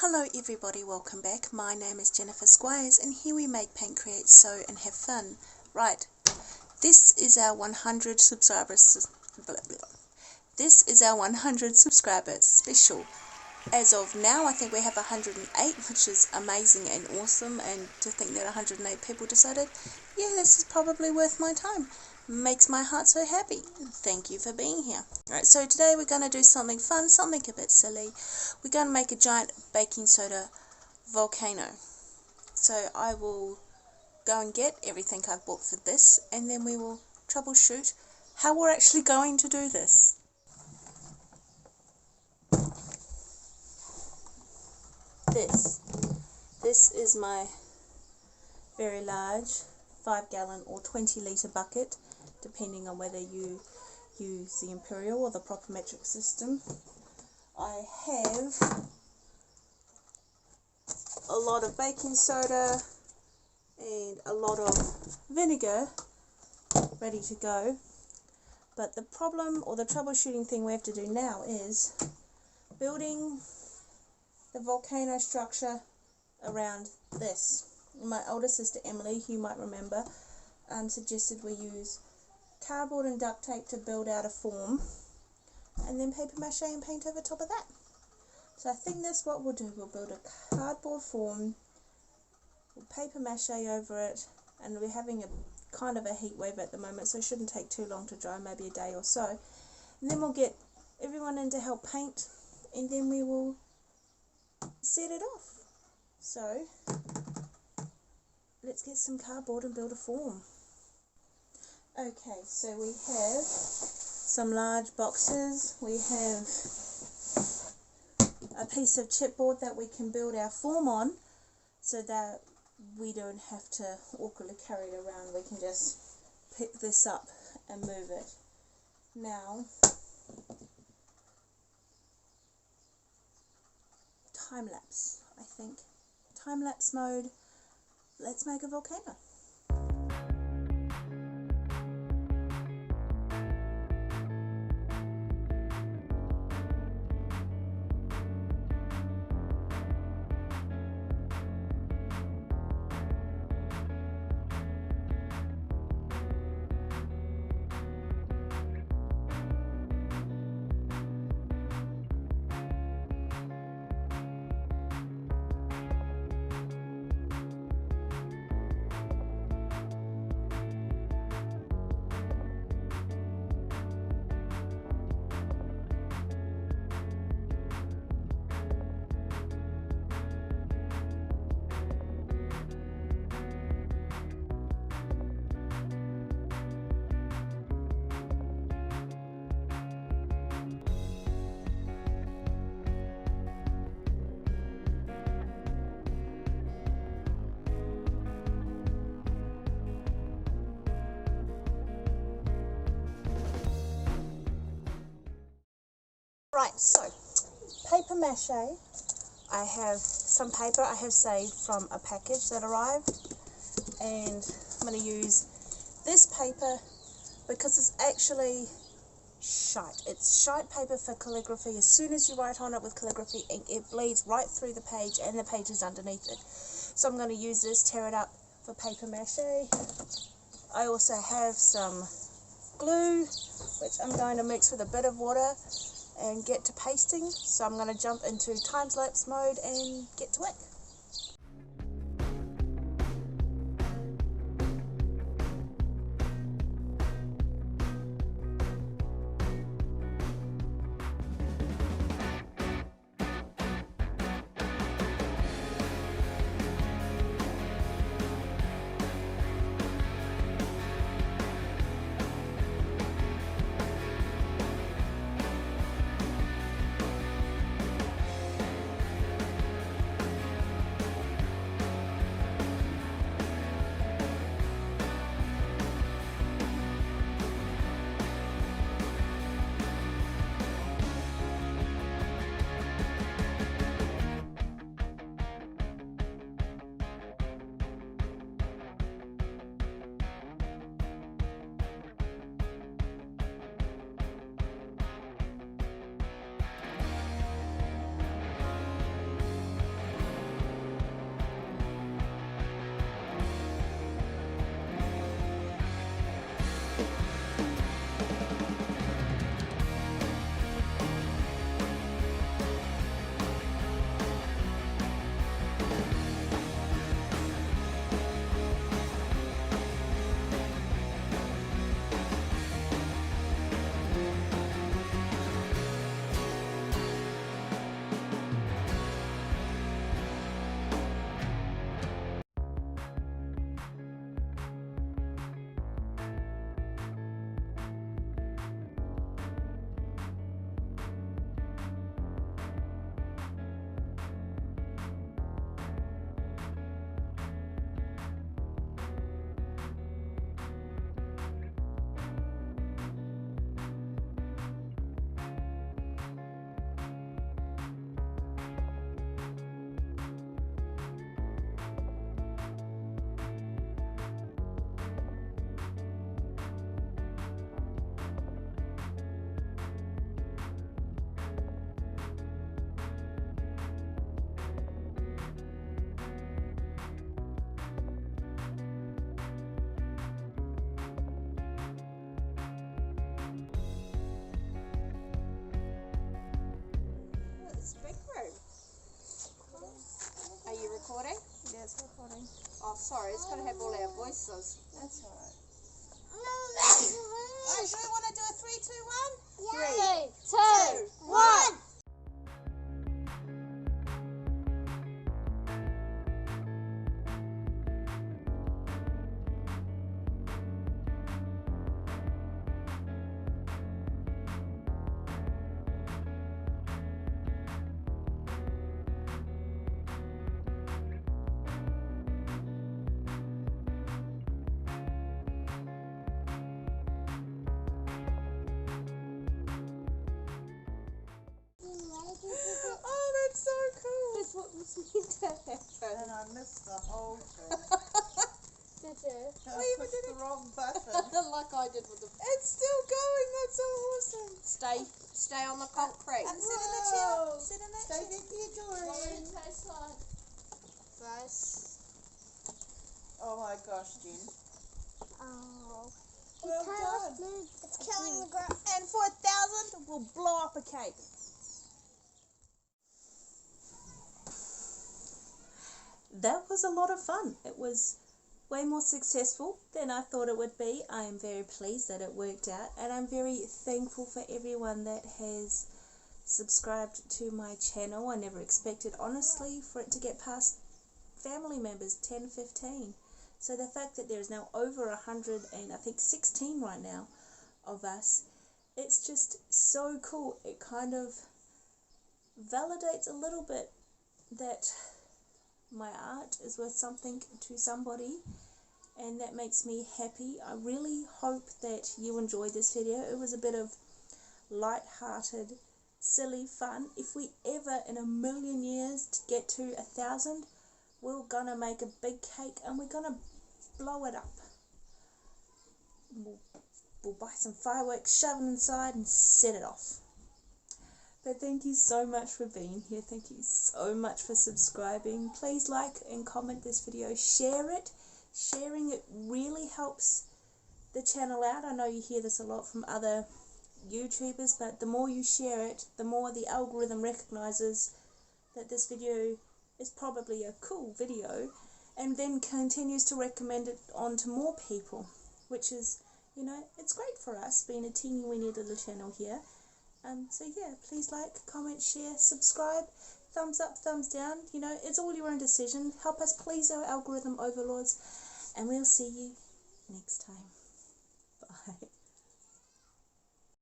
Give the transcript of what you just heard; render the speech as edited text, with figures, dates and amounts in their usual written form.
Hello everybody, welcome back. My name is Jennifer Squires and here we make, paint, create, sew and have fun. Right, this is our 100 subscribers. This is our 100 subscribers special. As of now, I think we have 108, which is amazing and awesome, and to think that 108 people decided, yeah, this is probably worth my time. Makes my heart so happy. Thank you for being here. Alright, so today we're going to do something fun, something a bit silly. We're going to make a giant baking soda volcano. So I will go and get everything I've bought for this, and then we will troubleshoot how we're actually going to do this. This is my very large 5-gallon or 20-litre bucket, depending on whether you use the imperial or the proper metric system. I have a lot of baking soda and a lot of vinegar ready to go, but the problem or the troubleshooting thing we have to do now is building the volcano structure around this. My older sister Emily, who you might remember, suggested we use cardboard and duct tape to build out a form, and then paper mache and paint over top of that. So I think that's what we'll do. We'll build a cardboard form, we'll paper mache over it, and we're having a kind of a heat wave at the moment, so it shouldn't take too long to dry, maybe a day or so. And then we'll get everyone in to help paint, and then we will set it off. So let's get some cardboard and build a form. Okay, so we have some large boxes. We have a piece of chipboard that we can build our form on, so that we don't have to awkwardly carry it around. We can just pick this up and move it. Now, time lapse, I think. Time lapse mode. Let's make a volcano. Right, so paper mache. I have some paper I have saved from a package that arrived, and I'm going to use this paper because it's actually shite. It's shite paper for calligraphy. As soon as you write on it with calligraphy ink, it bleeds right through the page and the pages underneath it. So I'm going to use this, tear it up for paper mache. I also have some glue, which I'm going to mix with a bit of water and get to pasting. So I'm going to jump into time-lapse mode and get to work. sorry, it's going to have all our voices. That's alright. Oh, do we want to do a 3, 2, 1? Yeah. 3, 2, 1. Oh, that's so cool. That's what was meant to happen. And I missed the whole thing. Did you? I even pushed did the wrong button. Like I did with the... It's still going. That's so awesome. Stay on the concrete. And sit in the chair. Whoa. Sit in that Stay chair. there, Doreen. taste like? Nice. Oh my gosh, Jen. Oh. Well done. It's killing the grass. And for 1,000, we'll blow up a cake. That was a lot of fun. It was way more successful than I thought it would be. I am very pleased that it worked out, and I'm very thankful for everyone that has subscribed to my channel. I never expected, honestly, for it to get past family members, 10, 15. So the fact that there's now over 100 and I think 16 right now of us, it's just so cool. It kind of validates a little bit that my art is worth something to somebody, and that makes me happy. I really hope that you enjoyed this video. It was a bit of light-hearted, silly fun. If we ever in a million years to get to 1,000, we're gonna make a big cake and we're gonna blow it up. We'll buy some fireworks, shove it inside and set it off. But thank you so much for being here. Thank you so much for subscribing. Please like and comment this video. Share it. Sharing it really helps the channel out. I know you hear this a lot from other YouTubers, but the more you share it, the more the algorithm recognizes that this video is probably a cool video, and then continues to recommend it on to more people, which is, you know, it's great for us being a teeny weeny little channel here. So yeah, please like, comment, share, subscribe, thumbs up, thumbs down, you know, it's all your own decision. Help us please our algorithm overlords, and we'll see you next time. Bye.